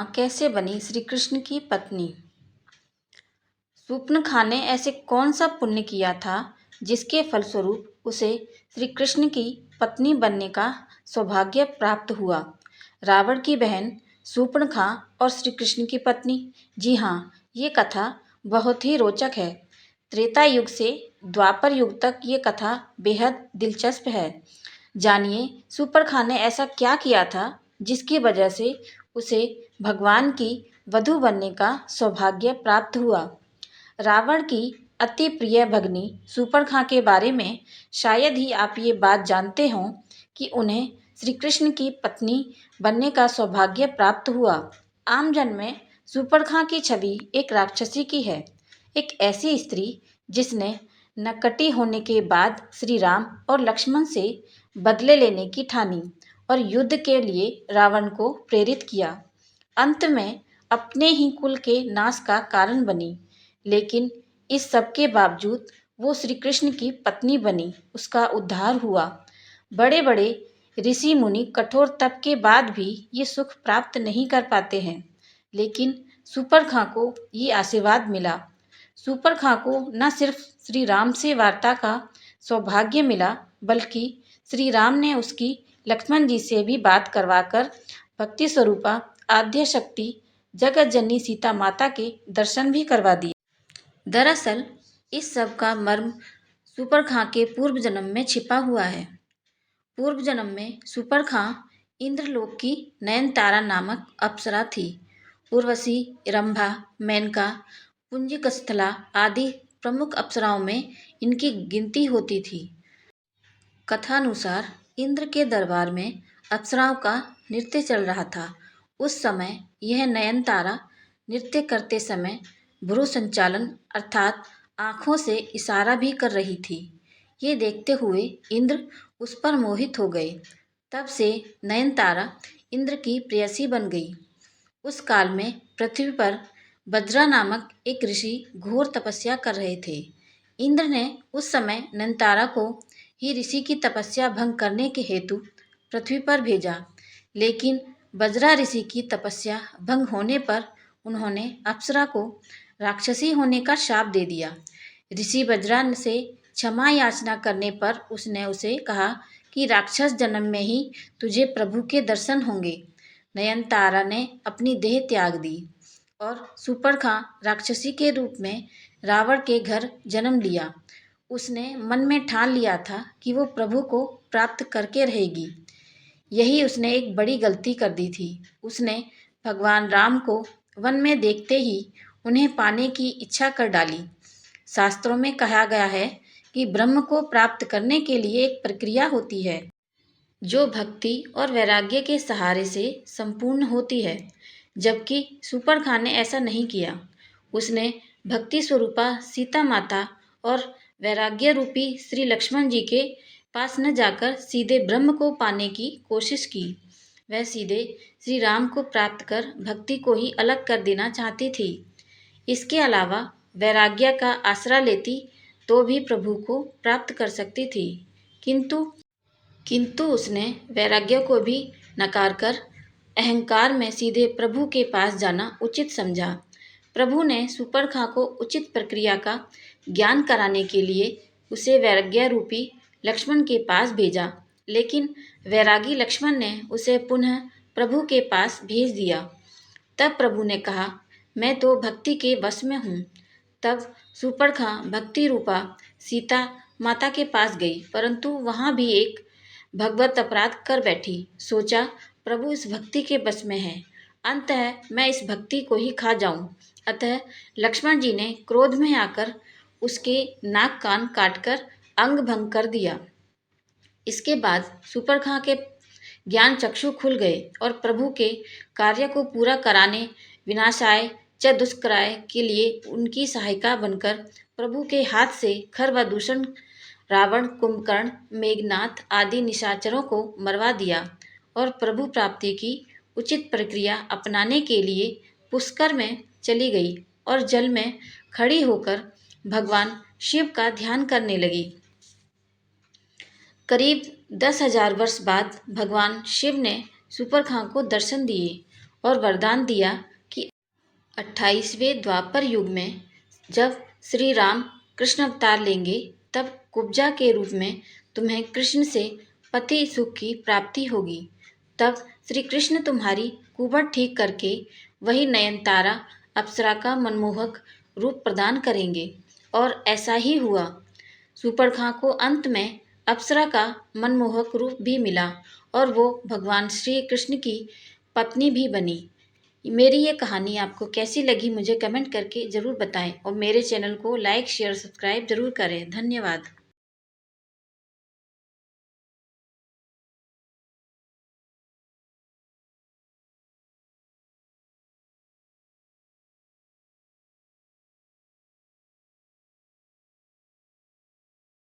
कैसे बनी श्री कृष्ण की पत्नी? शूर्पणखा ने ऐसे कौन सा पुण्य किया था जिसके फलस्वरूप उसे श्री कृष्ण की पत्नी बनने का सौभाग्य प्राप्त हुआ? रावण की बहन शूर्पणखा और श्री कृष्ण की पत्नी। जी हाँ, ये कथा बहुत ही रोचक है। त्रेता युग से द्वापर युग तक ये कथा बेहद दिलचस्प है। जानिए शूर्पणखा ने ऐसा क्या किया था जिसकी वजह से उसे भगवान की वधू बनने का सौभाग्य प्राप्त हुआ। रावण की अति प्रिय भगिनी शूर्पणखा के बारे में शायद ही आप ये बात जानते हों कि उन्हें श्री कृष्ण की पत्नी बनने का सौभाग्य प्राप्त हुआ। आम जन में शूर्पणखा की छवि एक राक्षसी की है, एक ऐसी स्त्री जिसने नकटी होने के बाद श्री राम और लक्ष्मण से बदले लेने की ठानी और युद्ध के लिए रावण को प्रेरित किया। अंत में अपने ही कुल के नाश का कारण बनी, लेकिन इस सब के बावजूद वो श्री कृष्ण की पत्नी बनी, उसका उद्धार हुआ। बड़े बड़े ऋषि मुनि कठोर तप के बाद भी ये सुख प्राप्त नहीं कर पाते हैं, लेकिन शूर्पणखा को ये आशीर्वाद मिला। शूर्पणखा को न सिर्फ श्री राम से वार्ता का सौभाग्य मिला, बल्कि श्री राम ने उसकी लक्ष्मण जी से भी बात करवाकर भक्ति स्वरूपा आद्य शक्ति जगत जननी सीता माता के दर्शन भी करवा दिए। दरअसल इस सब का मर्म शूर्पणखा के पूर्व जन्म में छिपा हुआ है। पूर्व जन्म में शूर्पणखा इंद्रलोक की नयनतारा नामक अप्सरा थी। उर्वशी, रंभा, मेनका, पुंजिकस्थला आदि प्रमुख अप्सराओं में इनकी गिनती होती थी। कथानुसार इंद्र के दरबार में अप्सराओं का नृत्य चल रहा था। उस समय यह नयनतारा नृत्य करते समय भ्रू संचालन अर्थात आँखों से इशारा भी कर रही थी। ये देखते हुए इंद्र उस पर मोहित हो गए। तब से नयनतारा इंद्र की प्रेयसी बन गई। उस काल में पृथ्वी पर बज्रा नामक एक ऋषि घोर तपस्या कर रहे थे। इंद्र ने उस समय नयनतारा को ही ऋषि की तपस्या भंग करने के हेतु पृथ्वी पर भेजा, लेकिन बज्रा ऋषि की तपस्या भंग होने पर उन्होंने अप्सरा को राक्षसी होने का शाप दे दिया। ऋषि बज्रा से क्षमा याचना करने पर उसने उसे कहा कि राक्षस जन्म में ही तुझे प्रभु के दर्शन होंगे। नयनतारा ने अपनी देह त्याग दी और शूर्पणखा राक्षसी के रूप में रावण के घर जन्म लिया। उसने मन में ठान लिया था कि वो प्रभु को प्राप्त करके रहेगी। यही उसने एक बड़ी गलती कर दी थी। उसने भगवान राम को वन में देखते ही उन्हें पाने की इच्छा कर डाली। शास्त्रों में कहा गया है कि ब्रह्म को प्राप्त करने के लिए एक प्रक्रिया होती है जो भक्ति और वैराग्य के सहारे से संपूर्ण होती है, जबकि शूर्पणखा ने ऐसा नहीं किया। उसने भक्ति स्वरूपा सीता माता और वैराग्य रूपी श्री लक्ष्मण जी के पास न जाकर सीधे ब्रह्म को पाने की कोशिश की। वह सीधे श्री राम को प्राप्त कर भक्ति को ही अलग कर देना चाहती थी। इसके अलावा वैराग्य का आसरा लेती तो भी प्रभु को प्राप्त कर सकती थी, किंतु उसने वैराग्य को भी नकार कर अहंकार में सीधे प्रभु के पास जाना उचित समझा। प्रभु ने शूर्पणखा को उचित प्रक्रिया का ज्ञान कराने के लिए उसे वैराग्य रूपी लक्ष्मण के पास भेजा, लेकिन वैरागी लक्ष्मण ने उसे पुनः प्रभु के पास भेज दिया। तब प्रभु ने कहा, मैं तो भक्ति के वश में हूँ। तब शूर्पणखा भक्ति रूपा सीता माता के पास गई, परंतु वहाँ भी एक भगवत अपराध कर बैठी। सोचा प्रभु इस भक्ति के बस में है, अंततः मैं इस भक्ति को ही खा जाऊं। अतः लक्ष्मण जी ने क्रोध में आकर उसके नाक कान काटकर अंग भंग कर दिया। इसके बाद शूर्पणखा के ज्ञान चक्षु खुल गए और प्रभु के कार्य को पूरा कराने विनाशाय च दुष्कराय के लिए उनकी सहायिका बनकर प्रभु के हाथ से खर व दूषण रावण, कुंभकर्ण, मेघनाथ आदि निशाचरों को मरवा दिया और प्रभु प्राप्ति की उचित प्रक्रिया अपनाने के लिए पुष्कर में चली गई और जल में खड़ी होकर भगवान शिव का ध्यान करने लगी। करीब 10,000 वर्ष बाद भगवान शिव ने शूर्पणखा को दर्शन दिए और वरदान दिया कि 28वें द्वापर युग में जब श्री राम कृष्ण अवतार लेंगे तब कुब्जा के रूप में तुम्हें कृष्ण से पति सुख की प्राप्ति होगी। तब श्री कृष्ण तुम्हारी कुबड़ ठीक करके वही नयनतारा अप्सरा का मनमोहक रूप प्रदान करेंगे। और ऐसा ही हुआ। सूर्पणखा को अंत में अप्सरा का मनमोहक रूप भी मिला और वो भगवान श्री कृष्ण की पत्नी भी बनी। मेरी ये कहानी आपको कैसी लगी मुझे कमेंट करके ज़रूर बताएं और मेरे चैनल को लाइक शेयर सब्सक्राइब ज़रूर करें। धन्यवाद।